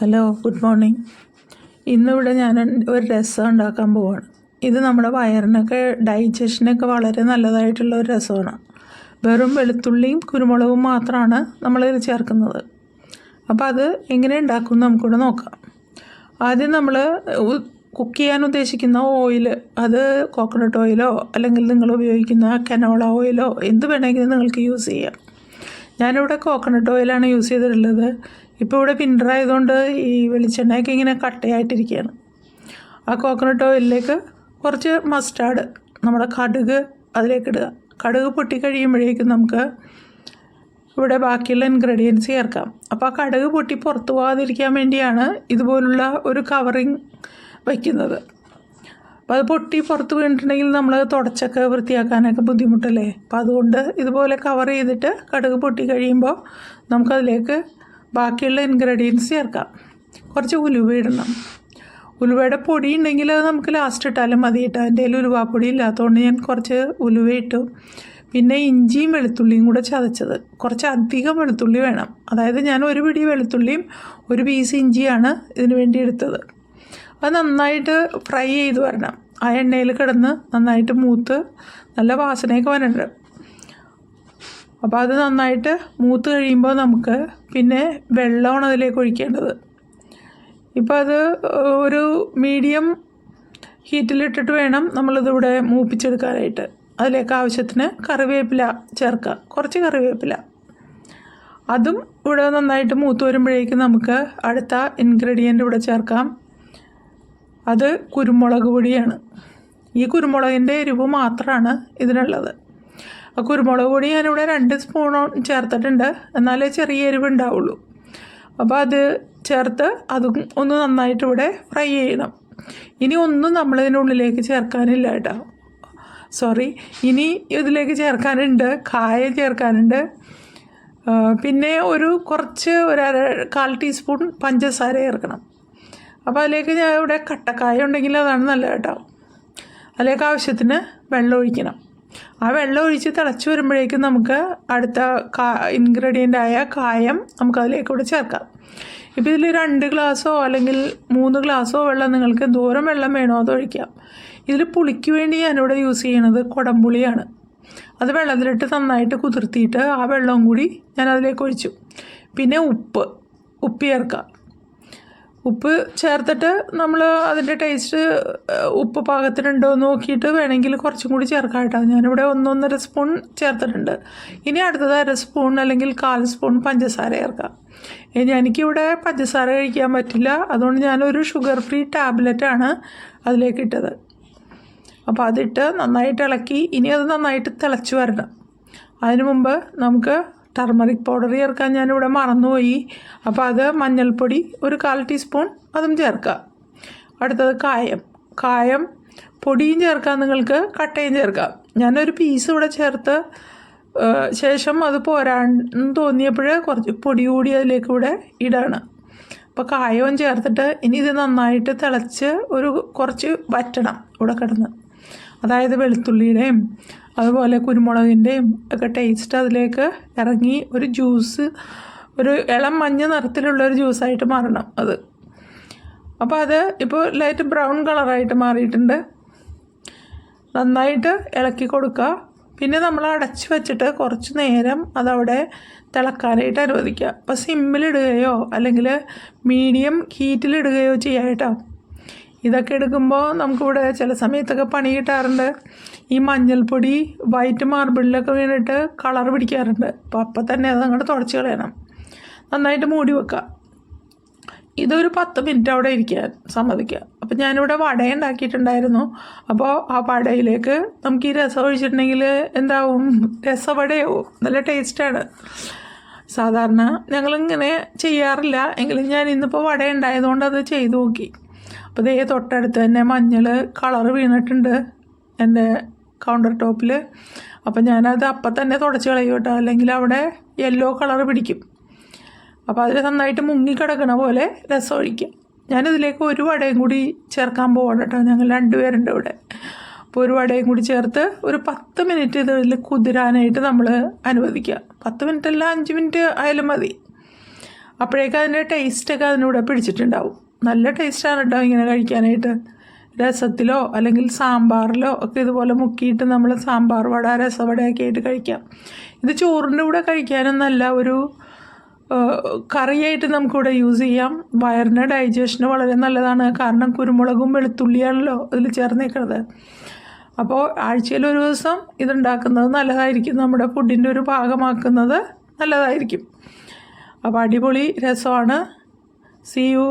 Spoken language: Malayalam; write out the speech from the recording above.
Hello, good morning. ഇന്നിവിടെ ഞാൻ ഒരു രസം ഉണ്ടാക്കാൻ പോവാണ്. ഇത് നമ്മുടെ വയറിനൊക്കെ ഡൈജഷനൊക്കെ വളരെ നല്ലതായിട്ടുള്ള ഒരു രസമാണ്. വെറും വെളുത്തുള്ളിയും കുരുമുളകും മാത്രമാണ് നമ്മളിത് ചേർക്കുന്നത്. അപ്പോൾ അത് എങ്ങനെ ഉണ്ടാക്കും നമുക്കിവിടെ നോക്കാം. ആദ്യം നമ്മൾ കുക്ക് ചെയ്യാൻ ഉദ്ദേശിക്കുന്ന ഓയിൽ, അത് കോക്കനട്ട് ഓയിലോ അല്ലെങ്കിൽ നിങ്ങൾ ഉപയോഗിക്കുന്ന കനോള ഓയിലോ എന്ത് വേണമെങ്കിലും നിങ്ങൾക്ക് യൂസ് ചെയ്യാം. ഞാനിവിടെ കോക്കനട്ട് ഓയിലാണ് യൂസ് ചെയ്തിട്ടുള്ളത്. ഇപ്പോൾ ഇവിടെ വിൻ്റർ ആയതുകൊണ്ട് ഈ വെളിച്ചെണ്ണയൊക്കെ ഇങ്ങനെ കട്ടയായിട്ടിരിക്കുകയാണ്. ആ കോക്കനട്ട് ഓയിലിലേക്ക് കുറച്ച് മസ്റ്റാർഡ്, നമ്മുടെ കടുക് അതിലേക്ക് ഇടുക. കടുക് പൊട്ടി കഴിയുമ്പോഴേക്കും നമുക്ക് ഇവിടെ ബാക്കിയുള്ള ഇൻഗ്രീഡിയൻസ് ചേർക്കാം. അപ്പോൾ ആ കടുക് പൊട്ടി പുറത്തു പോകാതിരിക്കാൻ വേണ്ടിയാണ് ഇതുപോലുള്ള ഒരു കവറിങ് വയ്ക്കുന്നത്. അപ്പോൾ അത് പൊട്ടി പുറത്ത് വീണിട്ടുണ്ടെങ്കിൽ നമ്മൾ തുടച്ചൊക്കെ വൃത്തിയാക്കാനൊക്കെ ബുദ്ധിമുട്ടല്ലേ. അപ്പോൾ അതുകൊണ്ട് ഇതുപോലെ കവർ ചെയ്തിട്ട് കടുക് പൊട്ടി കഴിയുമ്പോൾ നമുക്കതിലേക്ക് ബാക്കിയുള്ള ഇൻഗ്രീഡിയൻസ് ചേർക്കാം. കുറച്ച് ഉലുവ ഇടണം. ഉലുവയുടെ പൊടി ഉണ്ടെങ്കിൽ അത് നമുക്ക് ലാസ്റ്റ് ഇട്ടാലും മതി. എൻ്റെ കയ്യിൽ ഉലുവാപ്പൊടി ഇല്ലാത്തതുകൊണ്ട് ഞാൻ കുറച്ച് ഉലുവ ഇട്ടു. പിന്നെ ഇഞ്ചിയും വെളുത്തുള്ളിയും കൂടെ ചതച്ചത്, കുറച്ച് അധികം വെളുത്തുള്ളി വേണം. അതായത് ഞാൻ ഒരു പിടി വെളുത്തുള്ളിയും ഒരു പീസ് ഇഞ്ചിയാണ് ഇതിന് വേണ്ടി എടുത്തത്. അത് നന്നായിട്ട് ഫ്രൈ ചെയ്ത് വരണം. ആ എണ്ണയിൽ കിടന്ന് നന്നായിട്ട് മൂത്ത് നല്ല വാസനയൊക്കെ വരണ്ട്. അപ്പോൾ അത് നന്നായിട്ട് മൂത്ത് കഴിയുമ്പോൾ നമുക്ക് പിന്നെ വെള്ളമാണ് അതിലേക്ക് ഒഴിക്കേണ്ടത്. ഇപ്പോൾ അത് ഒരു മീഡിയം ഹീറ്റിലിട്ടിട്ട് വേണം നമ്മളിതിവിടെ മൂപ്പിച്ചെടുക്കാനായിട്ട്. അതിലേക്ക് ആവശ്യത്തിന് കറിവേപ്പില ചേർക്കുക, കുറച്ച് കറിവേപ്പില. അതും ഇവിടെ നന്നായിട്ട് മൂത്ത് വരുമ്പോഴേക്കും നമുക്ക് അടുത്ത ഇൻഗ്രീഡിയൻ്റ് ഇവിടെ ചേർക്കാം. അത് കുരുമുളക് പൊടിയാണ്. ഈ കുരുമുളകിൻ്റെ എരിവ് മാത്രമാണ് ഇതിനുള്ളത്. ആ കുരുമുളക് പൊടി ഞാനിവിടെ 2 സ്പൂൺ ചേർത്തിട്ടുണ്ട്, എന്നാലേ ചെറിയ എരിവ് ഉണ്ടാവുള്ളൂ. അപ്പോൾ അത് ചേർത്ത് അതും ഒന്ന് നന്നായിട്ട് ഇവിടെ ഫ്രൈ ചെയ്യണം. ഇനി ഒന്നും നമ്മളിതിനുള്ളിലേക്ക് ചേർക്കാനില്ല കേട്ടോ. ഇനി ഇതിലേക്ക് ചേർക്കാനുണ്ട്, കായം ചേർക്കാനുണ്ട്. പിന്നെ കുറച്ച് 1/4 ടീസ്പൂൺ പഞ്ചസാര ചേർക്കണം. അപ്പോൾ അതിലേക്ക് ഞാൻ ഇവിടെ കട്ടക്കായ ഉണ്ടെങ്കിൽ അതാണ് നല്ലത് കേട്ടോ. അതിലേക്ക് ആവശ്യത്തിന് വെള്ളം ഒഴിക്കണം. ആ വെള്ളം ഒഴിച്ച് തിളച്ച് വരുമ്പോഴേക്കും നമുക്ക് അടുത്ത ഇൻഗ്രീഡിയൻ്റായ കായം നമുക്കതിലേക്ക് ഇവിടെ ചേർക്കാം. ഇപ്പോൾ ഇതിൽ 2 ഗ്ലാസ്സോ അല്ലെങ്കിൽ 3 ഗ്ലാസ്സോ വെള്ളം നിങ്ങൾക്ക് എന്തോരം വെള്ളം വേണോ അത് ഒഴിക്കാം. ഇതിൽ പുളിക്ക് വേണ്ടി ഞാനിവിടെ യൂസ് ചെയ്യണത് കുടംപുളിയാണ്. അത് വെള്ളത്തിലിട്ട് നന്നായിട്ട് കുതിർത്തിയിട്ട് ആ വെള്ളവും കൂടി ഞാൻ അതിലേക്ക് ഒഴിച്ചു. പിന്നെ ഉപ്പ് ചേർക്കാം. ഉപ്പ് ചേർത്തിട്ട് നമ്മൾ അതിൻ്റെ ടേസ്റ്റ് ഉപ്പ് പാകത്തിനുണ്ടോ എന്ന് നോക്കിയിട്ട് വേണമെങ്കിൽ കുറച്ചും കൂടി ചേർക്കാം കേട്ടോ. ഞാനിവിടെ 1-1.5 സ്പൂൺ ചേർത്തിട്ടുണ്ട്. ഇനി അടുത്തത് 1/2 സ്പൂൺ അല്ലെങ്കിൽ 1/4 സ്പൂൺ പഞ്ചസാര ചേർക്കാം. എനിക്കിവിടെ പഞ്ചസാര കഴിക്കാൻ പറ്റില്ല, അതുകൊണ്ട് ഞാനൊരു ഷുഗർ ഫ്രീ ടാബ്ലറ്റാണ് അതിലേക്ക് ഇട്ടത്. അപ്പോൾ അതിട്ട് നന്നായിട്ട് ഇളക്കി ഇനി അത് നന്നായിട്ട് തിളച്ച് വരണം. അതിനു മുമ്പ് നമുക്ക് ടർമറിക് പൗഡർ ചേർക്കാൻ ഞാനിവിടെ മറന്നുപോയി. അപ്പോൾ അത് മഞ്ഞൾപ്പൊടി 1/4 ടീസ്പൂൺ അതും ചേർക്കാം. അടുത്തത് കായം പൊടിയും ചേർക്കാം, നിങ്ങൾക്ക് കട്ടയും ചേർക്കാം. ഞാനൊരു പീസ് ഇവിടെ ചേർത്ത് ശേഷം അത് പോരാന്ന് തോന്നിയപ്പോൾ കുറച്ച് പൊടി കൂടി അതിലേക്ക് ഇവിടെ ഇടാണ്. അപ്പോൾ കായവും ചേർത്തിട്ട് ഇനി ഇത് നന്നായിട്ട് തിളച്ച് കുറച്ച് വറ്റണം ഇവിടെ കിടന്ന്. അതായത് വെളുത്തുള്ളിയുടെയും അതുപോലെ കുരുമുളകിൻ്റെയും ഒക്കെ ടേസ്റ്റ് അതിലേക്ക് ഇറങ്ങി ഒരു ഇളം മഞ്ഞ നിറത്തിലുള്ളൊരു ജ്യൂസായിട്ട് മാറണം അത്. അപ്പോൾ അത് ഇപ്പോൾ ലൈറ്റ് ബ്രൗൺ കളറായിട്ട് മാറിയിട്ടുണ്ട്. നന്നായിട്ട് ഇളക്കി കൊടുക്കുക. പിന്നെ നമ്മൾ അടച്ച് വെച്ചിട്ട് കുറച്ച് നേരം അതവിടെ തിളക്കാനായിട്ട് അനുവദിക്കുക. അപ്പോൾ സിമ്മിലിടുകയോ അല്ലെങ്കിൽ മീഡിയം ഹീറ്റിലിടുകയോ ചെയ്യാം കേട്ടോ. ഇതൊക്കെ എടുക്കുമ്പോൾ നമുക്കിവിടെ ചില സമയത്തൊക്കെ പണി കിട്ടാറുണ്ട്. ഈ മഞ്ഞൾപ്പൊടി വൈറ്റ് മാർബിളിലൊക്കെ വീണിട്ട് കളർ പിടിക്കാറുണ്ട്. അപ്പോൾ തന്നെ അത് അങ്ങോട്ട് തുടച്ച് കളയണം. നന്നായിട്ട് മൂടി വെക്കുക. ഇതൊരു 10 മിനിറ്റ് അവിടെ ഇരിക്കാൻ സമ്മതിക്കുക. അപ്പോൾ ഞാനിവിടെ വട ഉണ്ടാക്കിയിട്ടുണ്ടായിരുന്നു. അപ്പോൾ ആ വടയിലേക്ക് നമുക്ക് ഈ രസം ഒഴിച്ചിട്ടുണ്ടെങ്കിൽ എന്താവും, രസവടയാവും. നല്ല ടേസ്റ്റാണ്. സാധാരണ ഞങ്ങളിങ്ങനെ ചെയ്യാറില്ല, എങ്കിലും ഞാൻ ഇന്നിപ്പോൾ വട ഉണ്ടായതുകൊണ്ട് അത് ചെയ്തു നോക്കി. അപ്പോൾ ഇതേ തൊട്ടടുത്ത് തന്നെ മഞ്ഞൾ കളർ വീണിട്ടുണ്ട് എൻ്റെ കൗണ്ടർ ടോപ്പിൽ. അപ്പോൾ ഞാനത് അപ്പം തന്നെ തുടച്ച് കളയും കേട്ടോ, അല്ലെങ്കിൽ അവിടെ യെല്ലോ കളർ പിടിക്കും. അപ്പോൾ അതിൽ നന്നായിട്ട് മുങ്ങിക്കിടക്കണ പോലെ രസം ഒഴിക്കുക. ഞാനിതിലേക്ക് ഒരു വടയും കൂടി ചേർക്കാൻ പോകണം കേട്ടോ. ഞങ്ങൾ 2 പേരുണ്ട് ഇവിടെ. അപ്പോൾ ഒരു വടയും കൂടി ചേർത്ത് ഒരു 10 മിനിറ്റ് ഇതിൽ കുതിരാനായിട്ട് നമ്മൾ അനുവദിക്കുക. 10 മിനിറ്റ് അല്ല, 5 മിനിറ്റ് ആയാലും മതി. അപ്പോഴേക്കും അതിൻ്റെ ടേസ്റ്റൊക്കെ അതിനൂടെ പിടിച്ചിട്ടുണ്ടാവും. നല്ല ടേസ്റ്റാണ് കേട്ടോ ഇങ്ങനെ കഴിക്കാനായിട്ട്. രസത്തിലോ അല്ലെങ്കിൽ സാമ്പാറിലോ ഒക്കെ ഇതുപോലെ മുക്കിയിട്ട് നമ്മൾ സാമ്പാർ വട രസവടയൊക്കെ ആയിട്ട് കഴിക്കാം. ഇത് ചോറിൻ്റെ കൂടെ കഴിക്കാനും നല്ല ഒരു കറിയായിട്ട് നമുക്കിവിടെ യൂസ് ചെയ്യാം. വയറിന് ഡൈജഷന് വളരെ നല്ലതാണ്. കാരണം കുരുമുളകും വെളുത്തുള്ളിയാണല്ലോ ഇതിൽ ചേർന്നേക്കുന്നത്. അപ്പോൾ ആഴ്ചയിൽ ഒരു ദിവസം ഇതുണ്ടാക്കുന്നത് നല്ലതായിരിക്കും. നമ്മുടെ ഫുഡിൻ്റെ ഒരു ഭാഗമാക്കുന്നത് നല്ലതായിരിക്കും. അപ്പോൾ അടിപൊളി രസമാണ്. See U.